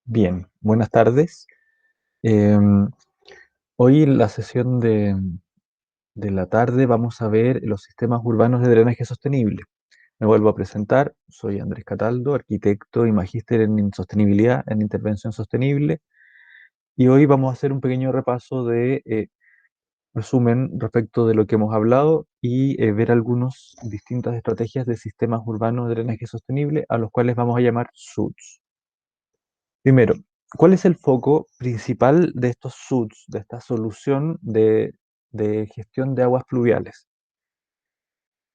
Bien, buenas tardes. Em, Hoy en la sesión de la tarde vamos a ver los sistemas urbanos de drenaje sostenible. Me vuelvo a presentar, soy Andrés Cataldo, arquitecto y magíster en sostenibilidad, en intervención sostenible, y hoy vamos a hacer un pequeño repaso de resumen respecto de lo que hemos hablado y ver algunas distintas estrategias de sistemas urbanos de drenaje sostenible, a los cuales vamos a llamar SUDS. Primero, ¿cuál es el foco principal de estos SUDS, de esta solución de gestión de aguas pluviales?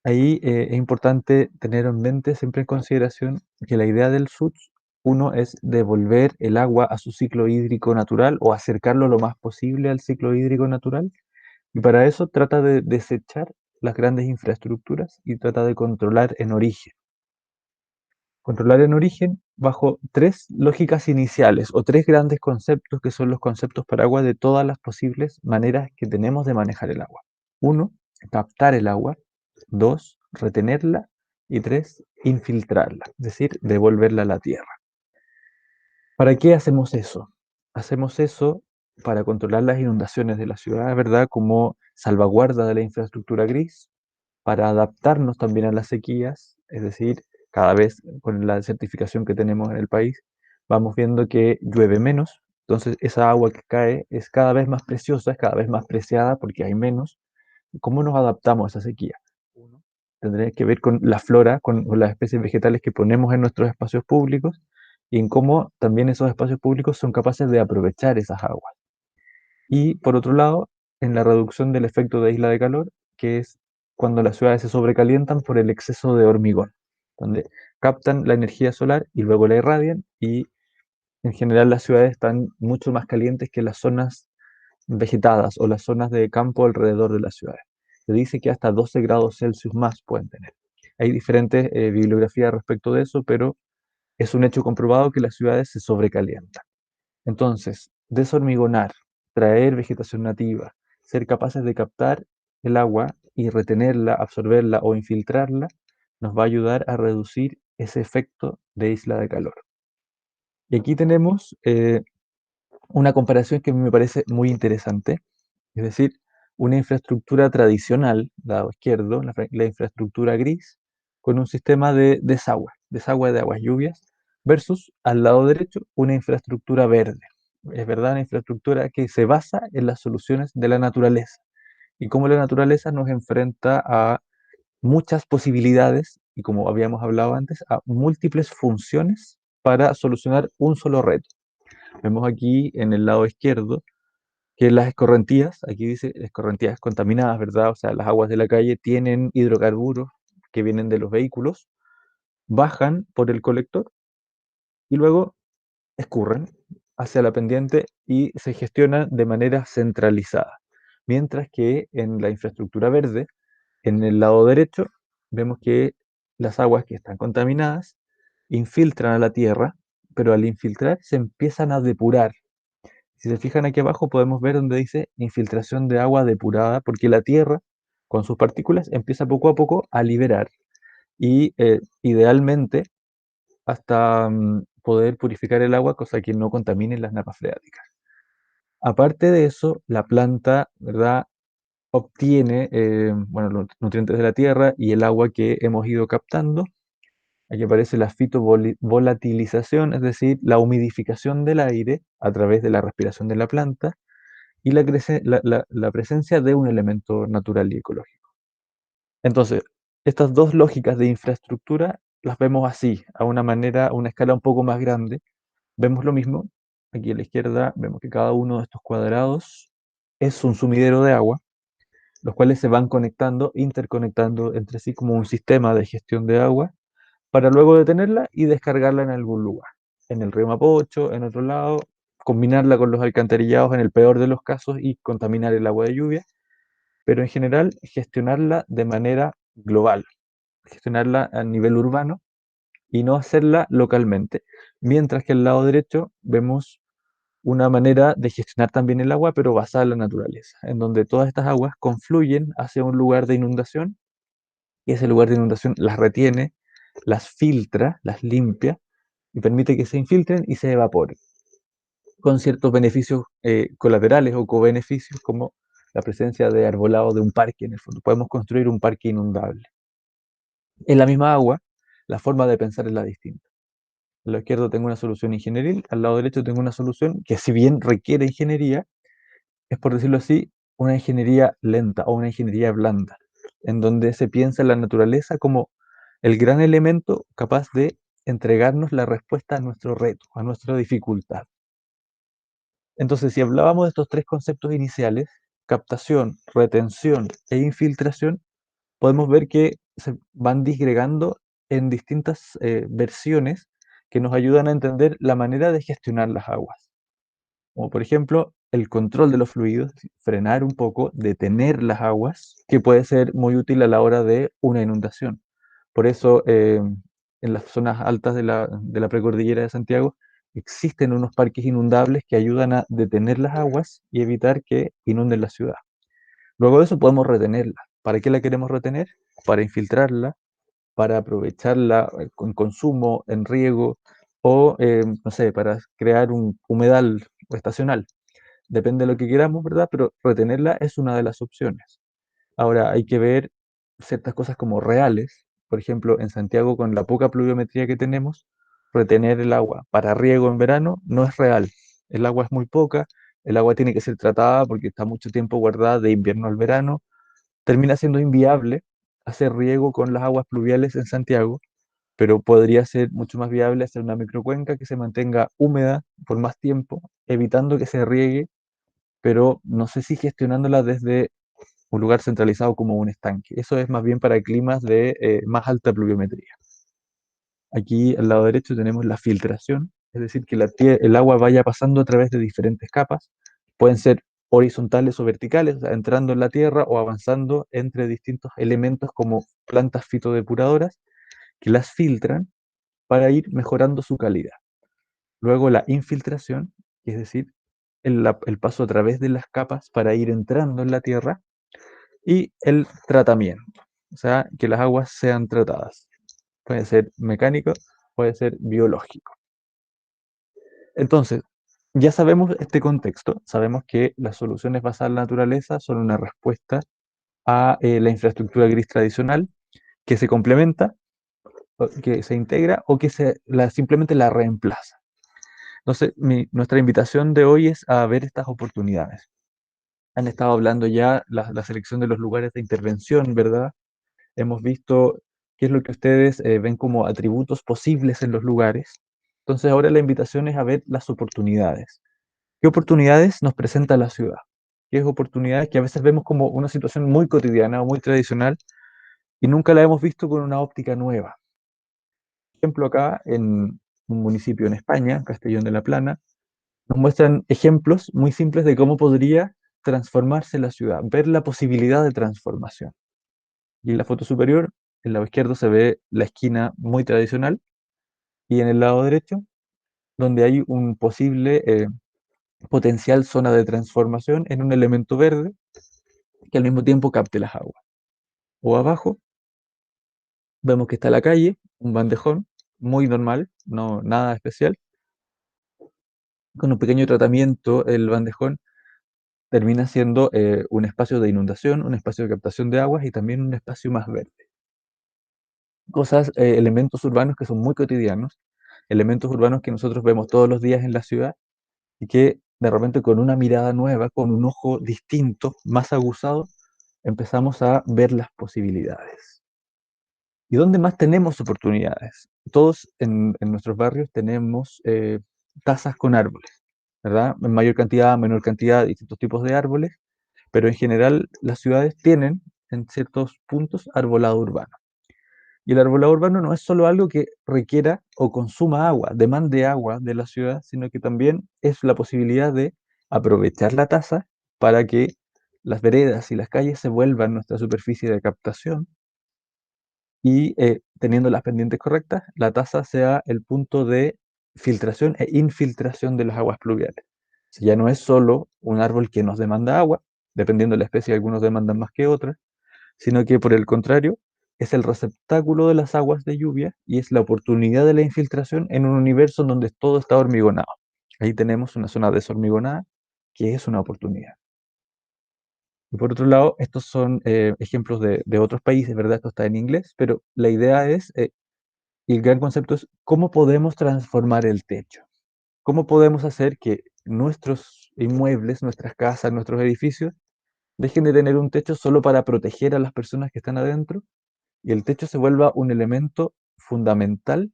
Ahí es importante tener en mente, siempre en consideración, que la idea del SUDS, uno, es devolver el agua a su ciclo hídrico natural o acercarlo lo más posible al ciclo hídrico natural, y para eso trata de desechar las grandes infraestructuras y trata de controlar en origen. Controlar en origen bajo tres lógicas iniciales o tres grandes conceptos que son los conceptos para agua de todas las posibles maneras que tenemos de manejar el agua. Uno, captar el agua. Dos, retenerla. Y tres, infiltrarla, es decir, devolverla a la tierra. ¿Para qué hacemos eso? Hacemos eso para controlar las inundaciones de la ciudad, ¿verdad? Como salvaguarda de la infraestructura gris, para adaptarnos también a las sequías, es decir, cada vez con la certificación que tenemos en el país, vamos viendo que llueve menos, entonces esa agua que cae es cada vez más preciosa, es cada vez más preciada porque hay menos. ¿Cómo nos adaptamos a esa sequía? Uno, tendría que ver con la flora, con las especies vegetales que ponemos en nuestros espacios públicos y en cómo también esos espacios públicos son capaces de aprovechar esas aguas. Y por otro lado, en la reducción del efecto de isla de calor, que es cuando las ciudades se sobrecalientan por el exceso de hormigón, donde captan la energía solar y luego la irradian, y en general las ciudades están mucho más calientes que las zonas vegetadas o las zonas de campo alrededor de las ciudades. Se dice que hasta 12 grados Celsius más pueden tener. Hay diferentes bibliografías respecto de eso, pero es un hecho comprobado que las ciudades se sobrecalientan. Entonces, deshormigonar, traer vegetación nativa, ser capaces de captar el agua y retenerla, absorberla o infiltrarla, nos va a ayudar a reducir ese efecto de isla de calor. Y aquí tenemos una comparación que a mí me parece muy interesante, es decir, una infraestructura tradicional, lado izquierdo, la infraestructura gris, con un sistema de desagüe de aguas lluvias, versus al lado derecho una infraestructura verde. Es verdad, una infraestructura que se basa en las soluciones de la naturaleza y cómo la naturaleza nos enfrenta a muchas posibilidades y, como habíamos hablado antes, a múltiples funciones para solucionar un solo reto. Vemos aquí en el lado izquierdo que las escorrentías, aquí dice escorrentías contaminadas, ¿verdad? O sea, las aguas de la calle tienen hidrocarburos que vienen de los vehículos, bajan por el colector y luego escurren hacia la pendiente y se gestionan de manera centralizada. Mientras que en la infraestructura verde, en el lado derecho, vemos que las aguas que están contaminadas infiltran a la tierra, pero al infiltrar se empiezan a depurar. Si se fijan aquí abajo podemos ver donde dice infiltración de agua depurada, porque la tierra con sus partículas empieza poco a poco a liberar y idealmente hasta poder purificar el agua, cosa que no contamine las napas freáticas. Aparte de eso, la planta, ¿verdad?, obtiene bueno, los nutrientes de la tierra y el agua que hemos ido captando. Aquí aparece la fitovolatilización, es decir, la humidificación del aire a través de la respiración de la planta y la presencia de un elemento natural y ecológico. Entonces, estas dos lógicas de infraestructura las vemos así, a una manera, a una escala un poco más grande. Vemos lo mismo, aquí a la izquierda vemos que cada uno de estos cuadrados es un sumidero de agua, los cuales se van conectando, interconectando entre sí como un sistema de gestión de agua, para luego detenerla y descargarla en algún lugar, en el río Mapocho, en otro lado, combinarla con los alcantarillados en el peor de los casos y contaminar el agua de lluvia, pero en general gestionarla de manera global, gestionarla a nivel urbano y no hacerla localmente. Mientras que al lado derecho vemos una manera de gestionar también el agua, pero basada en la naturaleza, en donde todas estas aguas confluyen hacia un lugar de inundación y ese lugar de inundación las retiene, las filtra, las limpia y permite que se infiltren y se evaporen. con ciertos beneficios colaterales o cobeneficios, como la presencia de arbolado de un parque en el fondo. Podemos construir un parque inundable. En la misma agua, la forma de pensar es la distinta. Al lado izquierdo tengo una solución ingenieril, al lado derecho tengo una solución que, si bien requiere ingeniería, es, por decirlo así, una ingeniería lenta o una ingeniería blanda, en donde se piensa en la naturaleza como el gran elemento capaz de entregarnos la respuesta a nuestro reto, a nuestra dificultad. Entonces, si hablábamos de estos tres conceptos iniciales, captación, retención e infiltración, podemos ver que se van disgregando en distintas versiones que nos ayudan a entender la manera de gestionar las aguas. Como por ejemplo, el control de los fluidos, frenar un poco, detener las aguas, que puede ser muy útil a la hora de una inundación. Por eso, en las zonas altas de la precordillera de Santiago, existen unos parques inundables que ayudan a detener las aguas y evitar que inunden la ciudad. Luego de eso podemos retenerla. ¿Para qué la queremos retener? Para infiltrarla, para aprovecharla en consumo, en riego o, no sé, para crear un humedal estacional. Depende de lo que queramos, ¿verdad? Pero retenerla es una de las opciones. Ahora, hay que ver ciertas cosas como reales. Por ejemplo, en Santiago, con la poca pluviometría que tenemos, retener el agua para riego en verano no es real. El agua es muy poca, el agua tiene que ser tratada porque está mucho tiempo guardada de invierno al verano. Termina siendo inviable hacer riego con las aguas pluviales en Santiago, pero podría ser mucho más viable hacer una microcuenca que se mantenga húmeda por más tiempo, evitando que se riegue, pero no sé si gestionándola desde un lugar centralizado como un estanque. Eso es más bien para climas de más alta pluviometría. Aquí al lado derecho tenemos la filtración, es decir, que el agua vaya pasando a través de diferentes capas. Pueden ser horizontales o verticales, o sea, entrando en la tierra o avanzando entre distintos elementos como plantas fitodepuradoras que las filtran para ir mejorando su calidad. Luego la infiltración, es decir, el paso a través de las capas para ir entrando en la tierra, y el tratamiento, o sea, que las aguas sean tratadas. Puede ser mecánico, puede ser biológico. Entonces, ya sabemos este contexto, sabemos que las soluciones basadas en la naturaleza son una respuesta a la infraestructura gris tradicional que se complementa, que se integra o que simplemente la reemplaza. Entonces, nuestra invitación de hoy es a ver estas oportunidades. Han estado hablando ya la selección de los lugares de intervención, ¿verdad? Hemos visto qué es lo que ustedes ven como atributos posibles en los lugares. Entonces ahora la invitación es a ver las oportunidades. ¿Qué oportunidades nos presenta la ciudad? ¿Qué oportunidades que a veces vemos como una situación muy cotidiana o muy tradicional y nunca la hemos visto con una óptica nueva? Por ejemplo, acá en un municipio en España, Castellón de la Plana, nos muestran ejemplos muy simples de cómo podría transformarse la ciudad, ver la posibilidad de transformación. Y en la foto superior, en el lado izquierdo se ve la esquina muy tradicional y en el lado derecho, donde hay un posible potencial zona de transformación en un elemento verde que al mismo tiempo capte las aguas. O abajo vemos que está la calle, un bandejón muy normal, no nada especial. Con un pequeño tratamiento, el bandejón termina siendo un espacio de inundación, un espacio de captación de aguas y también un espacio más verde. Cosas, elementos urbanos que son muy cotidianos, elementos urbanos que nosotros vemos todos los días en la ciudad y que de repente, con una mirada nueva, con un ojo distinto, más aguzado, empezamos a ver las posibilidades. ¿Y dónde más tenemos oportunidades? Todos en nuestros barrios tenemos tasas con árboles, ¿verdad? En mayor cantidad, menor cantidad, distintos tipos de árboles, pero en general las ciudades tienen en ciertos puntos arbolado urbano. Y el arbolado urbano no es solo algo que requiera o consuma agua, demande agua de la ciudad, sino que también es la posibilidad de aprovechar la tasa para que las veredas y las calles se vuelvan nuestra superficie de captación y, teniendo las pendientes correctas, la tasa sea el punto de filtración e infiltración de las aguas pluviales. Si ya no es solo un árbol que nos demanda agua, dependiendo de la especie, algunos demandan más que otras, sino que por el contrario, es el receptáculo de las aguas de lluvia y es la oportunidad de la infiltración en un universo donde todo está hormigonado. Ahí tenemos una zona deshormigonada que es una oportunidad. Y por otro lado, estos son ejemplos de otros países, ¿verdad? Esto está en inglés, pero la idea es, y el gran concepto es, ¿cómo podemos transformar el techo? ¿Cómo podemos hacer que nuestros inmuebles, nuestras casas, nuestros edificios, dejen de tener un techo solo para proteger a las personas que están adentro y el techo se vuelva un elemento fundamental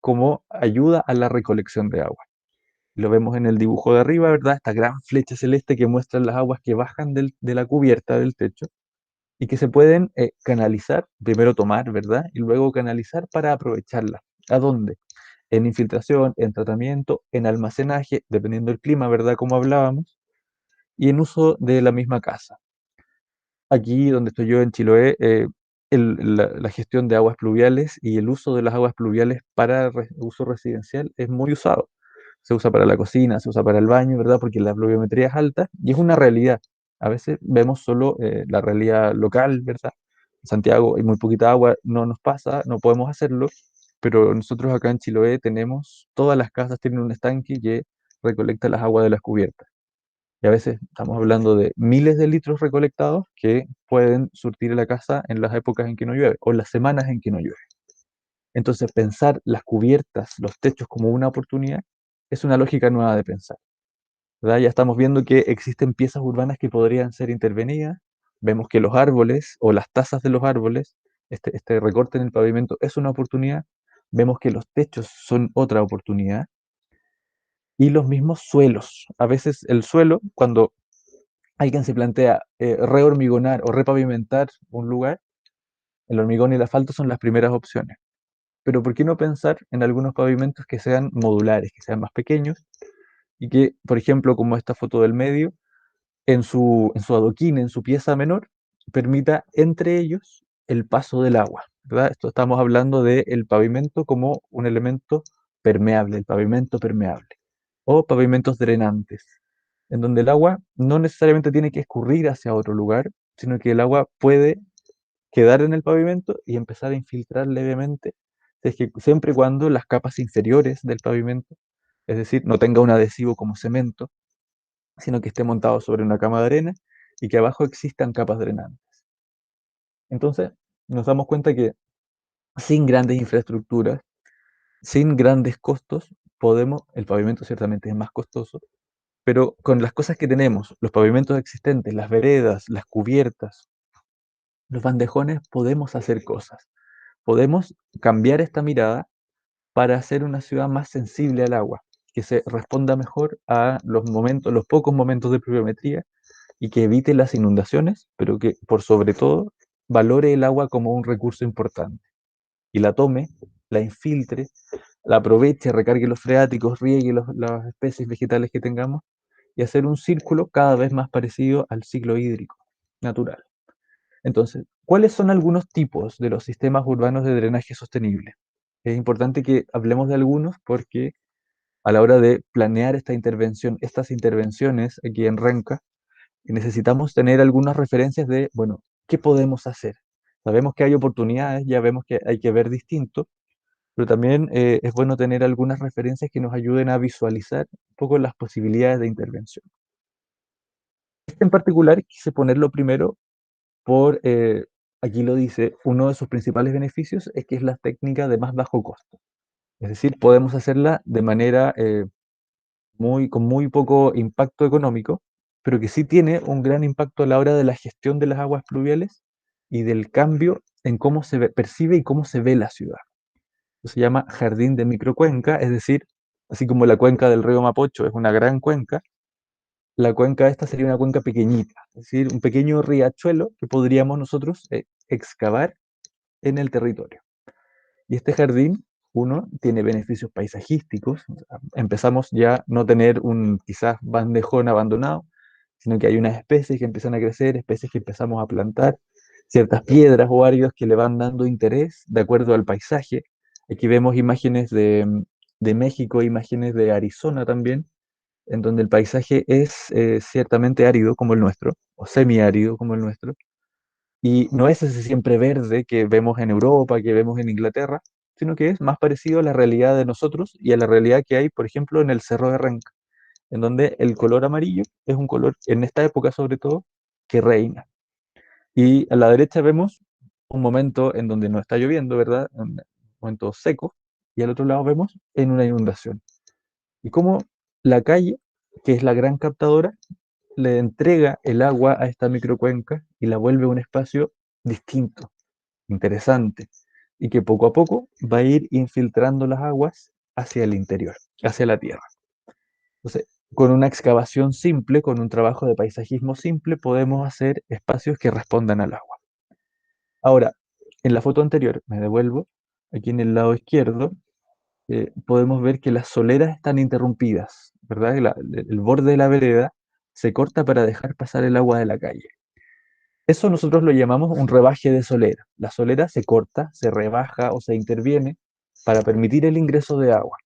como ayuda a la recolección de agua? Lo vemos en el dibujo de arriba, ¿verdad? Esta gran flecha celeste que muestra las aguas que bajan de la cubierta del techo y que se pueden canalizar, primero tomar, ¿verdad? Y luego canalizar para aprovecharla. ¿A dónde? En infiltración, en tratamiento, en almacenaje, dependiendo del clima, ¿verdad? Como hablábamos, y en uso de la misma casa. Aquí donde estoy yo en Chiloé, la gestión de aguas pluviales y el uso de las aguas pluviales para uso residencial es muy usado. Se usa para la cocina, se usa para el baño, ¿verdad? Porque la pluviometría es alta y es una realidad. A veces vemos solo la realidad local, ¿verdad? En Santiago hay muy poquita agua, no nos pasa, no podemos hacerlo, pero nosotros acá en Chiloé tenemos, todas las casas tienen un estanque que recolecta las aguas de las cubiertas. Y a veces estamos hablando de miles de litros recolectados que pueden surtir la casa en las épocas en que no llueve o en las semanas en que no llueve. Entonces, pensar las cubiertas, los techos como una oportunidad es una lógica nueva de pensar, ¿verdad? Ya estamos viendo que existen piezas urbanas que podrían ser intervenidas. Vemos que los árboles o las tasas de los árboles, este recorte en el pavimento es una oportunidad. Vemos que los techos son otra oportunidad. Y los mismos suelos. A veces el suelo, cuando alguien se plantea rehormigonar o repavimentar un lugar, el hormigón y el asfalto son las primeras opciones. Pero ¿por qué no pensar en algunos pavimentos que sean modulares, que sean más pequeños y que, por ejemplo, como esta foto del medio, en su adoquín, en su pieza menor, permita entre ellos el paso del agua, ¿verdad? Esto estamos hablando del pavimento como un elemento permeable, el pavimento permeable, o pavimentos drenantes, en donde el agua no necesariamente tiene que escurrir hacia otro lugar, sino que el agua puede quedar en el pavimento y empezar a infiltrar levemente, es que siempre y cuando las capas inferiores del pavimento, es decir, no tenga un adhesivo como cemento, sino que esté montado sobre una cama de arena y que abajo existan capas drenantes. Entonces, nos damos cuenta que sin grandes infraestructuras, sin grandes costos, podemos, el pavimento ciertamente es más costoso, pero con las cosas que tenemos, los pavimentos existentes, las veredas, las cubiertas, los bandejones, podemos hacer cosas. Podemos cambiar esta mirada para hacer una ciudad más sensible al agua, que se responda mejor a los momentos, los pocos momentos de pluviometría y que evite las inundaciones, pero que por sobre todo valore el agua como un recurso importante y la tome, la infiltre, la aproveche, recargue los freáticos, riegue las especies vegetales que tengamos y hacer un círculo cada vez más parecido al ciclo hídrico natural. Entonces, ¿cuáles son algunos tipos de los sistemas urbanos de drenaje sostenible? Es importante que hablemos de algunos porque a la hora de planear esta intervención, estas intervenciones aquí en Renca, necesitamos tener algunas referencias de, bueno, ¿qué podemos hacer? Sabemos que hay oportunidades, ya vemos que hay que ver distinto, pero también es bueno tener algunas referencias que nos ayuden a visualizar un poco las posibilidades de intervención. Este en particular quise ponerlo primero por, aquí lo dice, uno de sus principales beneficios es que es la técnica de más bajo costo. Es decir, podemos hacerla de manera con muy poco impacto económico, pero que sí tiene un gran impacto a la hora de la gestión de las aguas pluviales y del cambio en cómo percibe y cómo se ve la ciudad. Se llama jardín de microcuenca, es decir, así como la cuenca del río Mapocho es una gran cuenca, la cuenca esta sería una cuenca pequeñita, es decir, un pequeño riachuelo que podríamos nosotros excavar en el territorio. Y este jardín, uno, tiene beneficios paisajísticos. O sea, empezamos ya no tener un quizás bandejón abandonado, sino que hay unas especies que empiezan a crecer, especies que empezamos a plantar, ciertas piedras o áridos que le van dando interés de acuerdo al paisaje. Aquí vemos imágenes de México, imágenes de Arizona también, en donde el paisaje es ciertamente árido como el nuestro, o semiárido como el nuestro, y no es ese siempre verde que vemos en Europa, que vemos en Inglaterra, sino que es más parecido a la realidad de nosotros y a la realidad que hay, por ejemplo, en el Cerro de Renca. en donde el color amarillo es un color, en esta época sobre todo, que reina. Y a la derecha vemos un momento en donde no está lloviendo, ¿verdad? Un momento seco, y al otro lado vemos en una inundación. Y cómo la calle, que es la gran captadora, le entrega el agua a esta microcuenca y la vuelve un espacio distinto, interesante, y que poco a poco va a ir infiltrando las aguas hacia el interior, hacia la tierra. Entonces, con una excavación simple, con un trabajo de paisajismo simple, podemos hacer espacios que respondan al agua. Ahora, en la foto anterior, me devuelvo, aquí en el lado izquierdo, podemos ver que las soleras están interrumpidas, ¿verdad? El borde de la vereda se corta para dejar pasar el agua de la calle. Eso nosotros lo llamamos un rebaje de solera. La solera se corta, se rebaja o se interviene para permitir el ingreso de agua.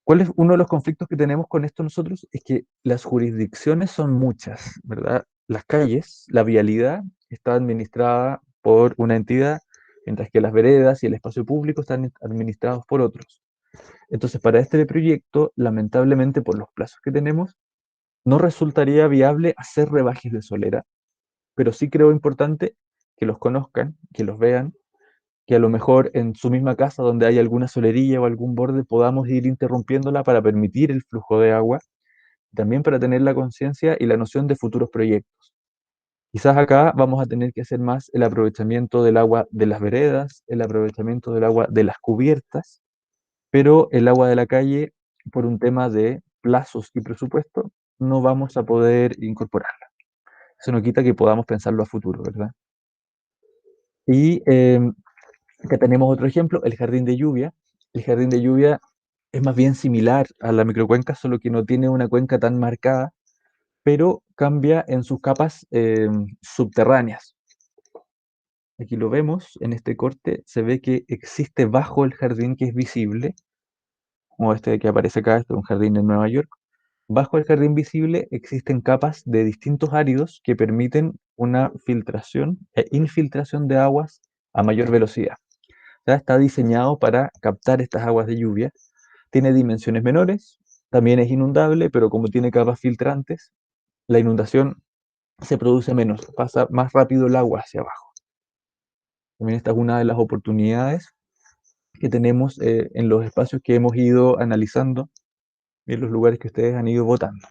¿Cuál es uno de los conflictos que tenemos con esto nosotros? Es que las jurisdicciones son muchas, ¿verdad? Las calles, la vialidad está administrada por una entidad, mientras que las veredas y el espacio público están administrados por otros. Entonces, para este proyecto, lamentablemente por los plazos que tenemos, no resultaría viable hacer rebajes de solera, pero sí creo importante que los conozcan, que los vean, que a lo mejor en su misma casa donde hay alguna solerilla o algún borde podamos ir interrumpiéndola para permitir el flujo de agua, también para tener la conciencia y la noción de futuros proyectos. Quizás acá vamos a tener que hacer más el aprovechamiento del agua de las veredas, el aprovechamiento del agua de las cubiertas, pero el agua de la calle, por un tema de plazos y presupuesto, no vamos a poder incorporarla. Eso no quita que podamos pensarlo a futuro, ¿verdad? Y acá tenemos otro ejemplo, el jardín de lluvia. El jardín de lluvia es más bien similar a la microcuenca, solo que no tiene una cuenca tan marcada, pero cambia en sus capas subterráneas. Aquí lo vemos, en este corte se ve que existe bajo el jardín que es visible, como este que aparece acá, este es un jardín en Nueva York. Bajo el jardín visible existen capas de distintos áridos que permiten una filtración e infiltración de aguas a mayor velocidad. Ya está diseñado para captar estas aguas de lluvia. Tiene dimensiones menores, también es inundable, pero como tiene capas filtrantes, la inundación se produce menos, pasa más rápido el agua hacia abajo. También esta es una de las oportunidades que tenemos en los espacios que hemos ido analizando y en los lugares que ustedes han ido votando.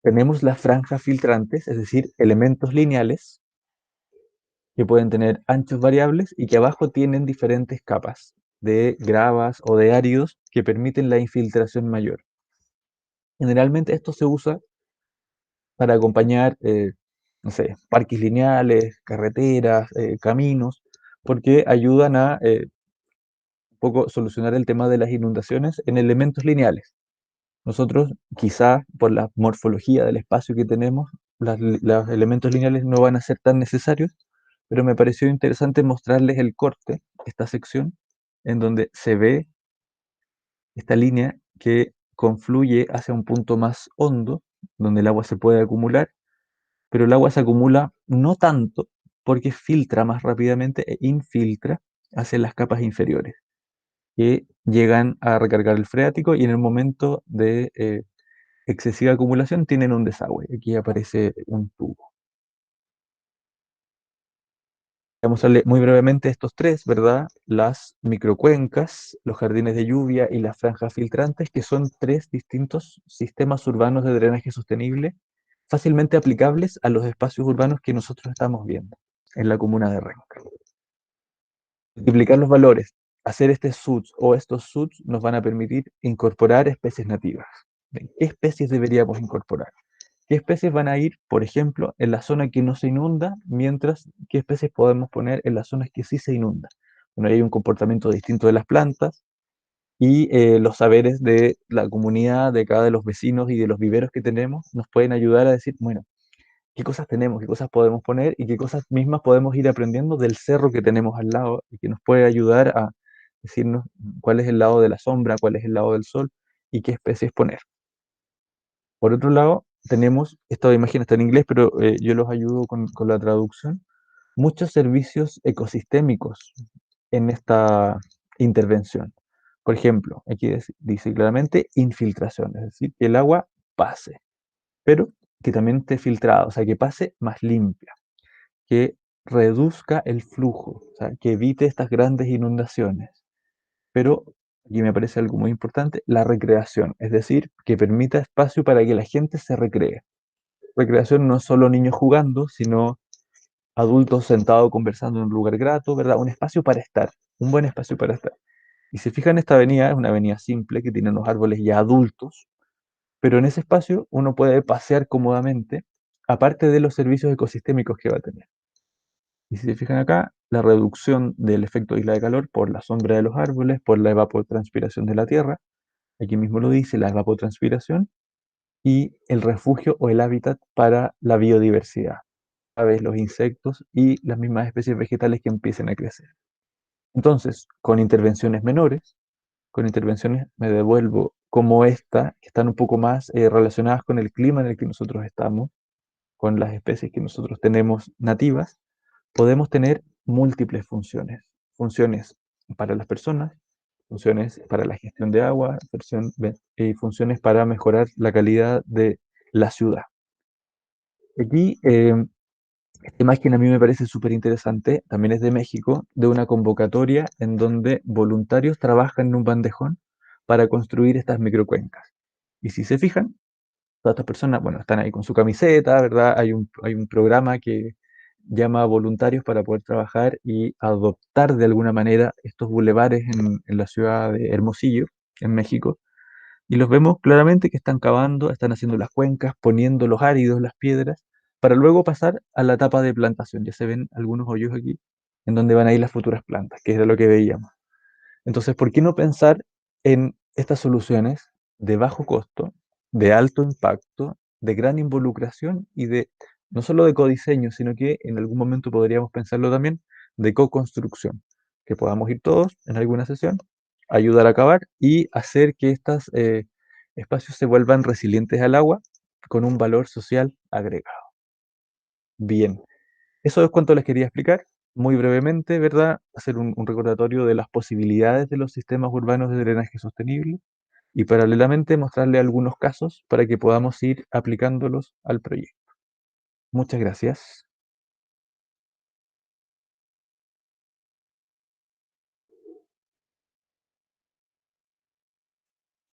Tenemos las franjas filtrantes, es decir, elementos lineales que pueden tener anchos variables y que abajo tienen diferentes capas de gravas o de áridos que permiten la infiltración mayor. Generalmente esto se usa para acompañar, no sé, parques lineales, carreteras, caminos, porque ayudan a un poco solucionar el tema de las inundaciones en elementos lineales. Nosotros, quizás por la morfología del espacio que tenemos, los elementos lineales no van a ser tan necesarios, pero me pareció interesante mostrarles el corte, esta sección, en donde se ve esta línea que confluye hacia un punto más hondo, donde el agua se puede acumular, pero el agua se acumula no tanto porque filtra más rápidamente e infiltra hacia las capas inferiores, que llegan a recargar el freático y en el momento de excesiva acumulación tienen un desagüe. Aquí aparece un tubo. Vamos a leer muy brevemente estos tres, ¿verdad? Las microcuencas, los jardines de lluvia y las franjas filtrantes, que son tres distintos sistemas urbanos de drenaje sostenible, fácilmente aplicables a los espacios urbanos que nosotros estamos viendo en la comuna de Renca. Multiplicar los valores, hacer este SUDS o estos SUDS nos van a permitir incorporar especies nativas. ¿Qué especies deberíamos incorporar? ¿Qué especies van a ir, por ejemplo, en la zona que no se inunda, mientras qué especies podemos poner en las zonas que sí se inundan? Bueno, hay un comportamiento distinto de las plantas y los saberes de la comunidad, de cada de los vecinos y de los viveros que tenemos, nos pueden ayudar a decir, bueno, qué cosas tenemos, qué cosas podemos poner y qué cosas mismas podemos ir aprendiendo del cerro que tenemos al lado y que nos puede ayudar a decirnos cuál es el lado de la sombra, cuál es el lado del sol y qué especies poner. Por otro lado, tenemos, esta imagen está en inglés, pero yo los ayudo con la traducción, muchos servicios ecosistémicos en esta intervención. Por ejemplo, aquí dice claramente infiltración, es decir, que el agua pase, pero que también esté filtrada, o sea, que pase más limpia, que reduzca el flujo, o sea, que evite estas grandes inundaciones. Pero aquí me parece algo muy importante, la recreación, es decir, que permita espacio para que la gente se recree. Recreación no es solo niños jugando, sino adultos sentados conversando en un lugar grato, ¿verdad? Un espacio para estar, un buen espacio para estar. Y se fijan, esta avenida es una avenida simple que tiene unos árboles ya adultos, pero en ese espacio uno puede pasear cómodamente, aparte de los servicios ecosistémicos que va a tener. Y si se fijan acá, la reducción del efecto isla de calor por la sombra de los árboles, por la evapotranspiración de la tierra, aquí mismo lo dice, la evapotranspiración, y el refugio o el hábitat para la biodiversidad, aves, los insectos y las mismas especies vegetales que empiecen a crecer. Entonces, con intervenciones menores, con intervenciones me devuelvo como esta, que están un poco más relacionadas con el clima en el que nosotros estamos, con las especies que nosotros tenemos nativas, podemos tener múltiples funciones. Funciones para las personas, funciones para la gestión de agua, y funciones para mejorar la calidad de la ciudad. Aquí, esta imagen a mí me parece súper interesante, también es de México, de una convocatoria en donde voluntarios trabajan en un bandejón para construir estas microcuencas. Y si se fijan, todas estas personas, bueno, están ahí con su camiseta, ¿verdad? Hay un programa que llama a voluntarios para poder trabajar y adoptar de alguna manera estos bulevares en la ciudad de Hermosillo, en México. Y los vemos claramente que están cavando, están haciendo las cuencas, poniendo los áridos, las piedras, para luego pasar a la etapa de plantación. Ya se ven algunos hoyos aquí en donde van a ir las futuras plantas, que era lo que veíamos. Entonces, ¿por qué no pensar en estas soluciones de bajo costo, de alto impacto, de gran involucración y de no solo de codiseño, sino que en algún momento podríamos pensarlo también de co-construcción, que podamos ir todos en alguna sesión, ayudar a cavar y hacer que estos espacios se vuelvan resilientes al agua con un valor social agregado. Bien, eso es cuanto les quería explicar, muy brevemente, ¿verdad? Hacer un recordatorio de las posibilidades de los sistemas urbanos de drenaje sostenible y paralelamente mostrarle algunos casos para que podamos ir aplicándolos al proyecto. Muchas gracias.